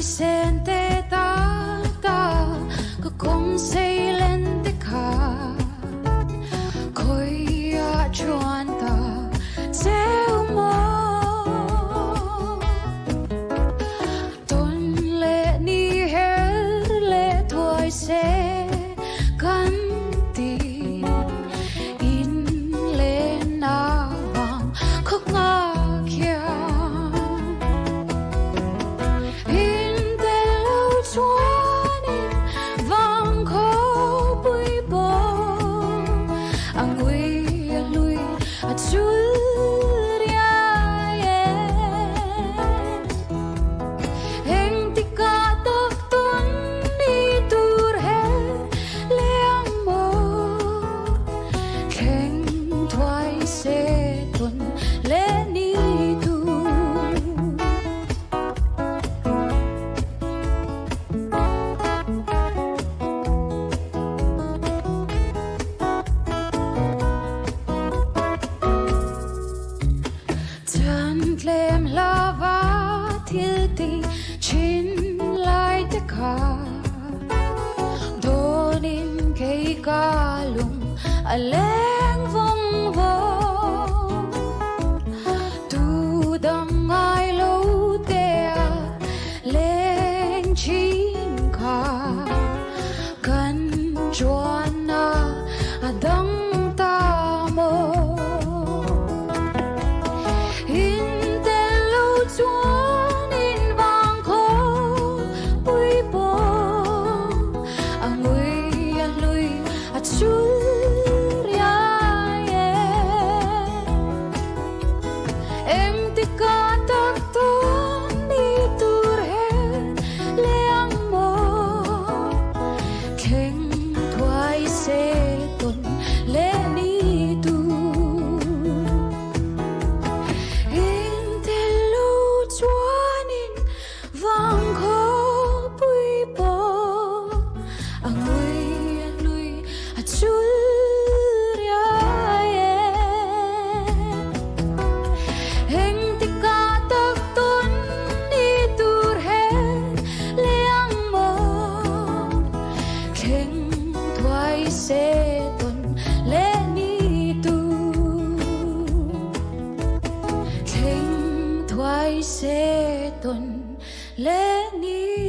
sen te ta ta có công xây lên te kha khoi ya chuan ta seu mo ton le ni her le thoi se kan ti in le na wang khóc nga kia Chuan vang khô bụi bò ang uy lui at suria heng tika tok tun đi tur he leang mo kheng thoai se tun le ni tu Lem lava til ti chin lai te kha donin kei kalung aleng vong vo tu dang ai lo te leng chin kha kan chuan na adang ta mo Chuan in vang khô bụi bò ang uy lui at suria em tika tak ton đi tur he leang mo kheng thoai se ton le ni tu Chuan in vang khô bụi bò ang uy lui at suria heng tika tak ton đi tur he leang mo kheng thoai se ton le ni tu kheng thoai se ton le ni